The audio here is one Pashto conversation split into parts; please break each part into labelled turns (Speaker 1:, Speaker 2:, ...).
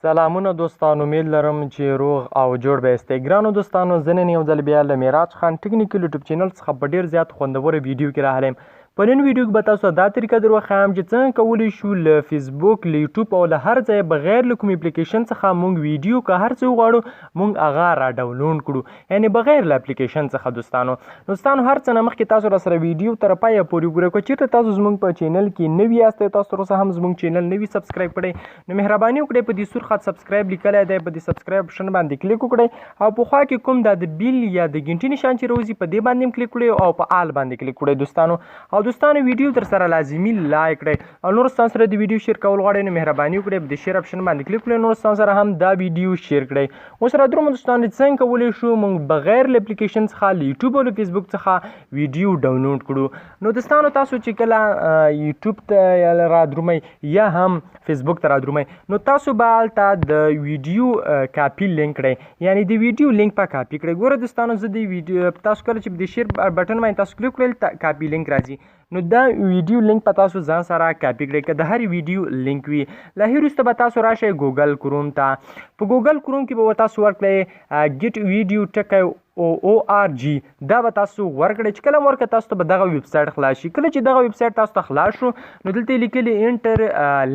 Speaker 1: سلامونه دوستانو، امید لرم چې روغ او جوړ به یاستئ. ګرانو دوستانو، زه نن یو ځل بیا له معراج خان ټیکنیکل یوټیوب چینل څخه په ډېر زیات خوندوره ویډیو کې راغلی یم. په نن ویډیو کې به تاسو دا طریقه در وښایم چې څنګه کولی شو له فیسبوک، له یوټیوب او له هر ځایه بغیر له کوم اپلیکیشن څخه موږ ویډیو که هر څه وغواړو موږ هغه را ډاونلوډ کړو، یعنې بغیر له اپلیکیشن څخه. دوستانو هر څه نه مخکې تاسو راسره ویډیو تر پایه پورې وګورئ. که چېرته تاسو زموږ په چینل کې نوي یاستئ، تاسو تر اوسه هم زموږ چینل نوي سبسکرایب کړئ، نو مهرباني وکړئ په دې سور خط سبسکرایب لیکلی دی، په دې سبسکرایب آپشن باندې کلیک وکړئ او په خوا کې کوم دا د بیل یا د ګنټې نشان چې راوځي په دې باندې هم کلیک کړئ او په آل باندې کلیک کړئ دوستانو ویډیو در سره لازمي لایک کړئ او نور ستاسو سره د ویډیو شیر کول غواړئ نو مهرباني وکړئ په د شیر آپشن باندې کلیک کړئ، نور ستاسو سره هم دا ویډیو شیر کړئ. اوس را درومو دوستانو څنګه کولی شو موږ بغیر له اپلیکیشن څخه له یوټیوب او له فیسبوک څخه ویډیو ډاونلوډ کړو. نو دوستانو تاسو چې کله یوټیوب ته را درومئ یا هم فیسبوک ته را درومئ نو تاسو به هلته د ویډیو کاپي لینک کړئ، یعنی د ویډیو لینک په کاپي کړئ. ګوره دوستانو زه د ویډیو تاسو کله چې د شیر بټن باندې تاسو کلیک کړئ کاپي لینک راځي، نو دا ویډیو لینک په تاسو ځان سره کاپي کړئ. که د هرې ویډیو لینک وي له هغې وروسته به تاسو راشئ ګوګل کروم ته. په ګوګل کروم کې به تاسو ورکړئ ګیټ ویډیو ټکی ORG، دا به تاسو ورکړئ. چې کله ورکړئ تاسو ته به دغه ویب سایټ خلاص شي. کله چې دغه ویب سایټ تاسو ته خلاص شو نو دلته یې لیکلي انټر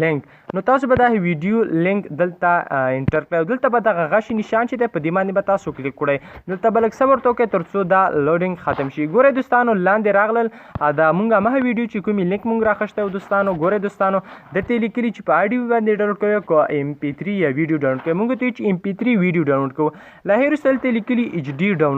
Speaker 1: لینک، نو تاسو به دغه ویډیو لینک دلته انټر کړئ او دلته به دغه غشي نشان چې دی په دې باندې به تاسو کلیک کړئ. دلته به لږ صبر ورته وکړئ تر څو دا لوډینګ ختم شي. ګورئ دوستانو لاندې راغلل دا موږ همغه ویډیو چې کومې لینک موږ راخیستی و دوستانو. ګورئ دوستانو دلته یې لیکلي چې په آډیو باندې ډاونلوډ کوئ که MP3 یا ویډیو ډاونلوډ کوئ. موږ ته چې MP3 ویډیو ډاونلوډ کوو، له هغې وروسته دلته یې لیکلي HD ډاونلوډ،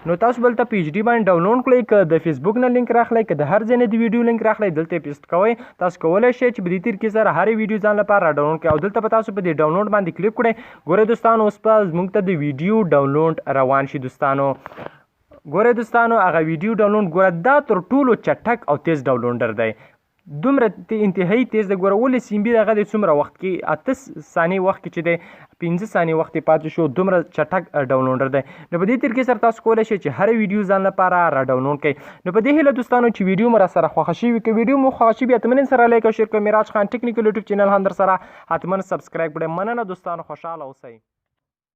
Speaker 1: نو تاسو به دلته په HD باندې ډاونلوډ کړئ. که د فیسبوک نه لینک راخلی، که د هر ځای نه د ویډیو لینک راخلی، دلته یې پیسټ کوئ. تاسو کولی شئ چې په دې طریقې سره هرې ویډیو ځان لپاره را ډاونلوډ کړئ او دلته به تاسو په دې ډاونلوډ باندې کلیک کړئ. ګورئ دوستانو اوس به زموږ ته د ویډیو ډاونلوډ روان شي. ګورئ دوستانو هغه ویډیو ډاونلوډ، ګوره دا تر ټولو چټک او تیز ډاونلوډر دی، دومره انتهایی تیز دی. ګوره 18 MB دغه دی څومره وخت کې 8 ثانیې وخت کې چې دی 15 ثانیې وخت یې پاتې شو، دومره چټک ډاونلوډر دی. نو په دې طریقې سره تاسو کولی شئ چې هره ویډیو ځان لپاره را ډاونلوډ کړئ. نو په دې هیله دوستانو چې ویډیو مو را سره خوښه شوي، که ویډیو مو خوښه شوي حتما سره لایک او شیر کړئ. معراج خان ټیکنیکل یوټیوب چینل هم در سره حتما سبسکرایب کړئ. مننه دوستانو، خوشحاله اوسئ.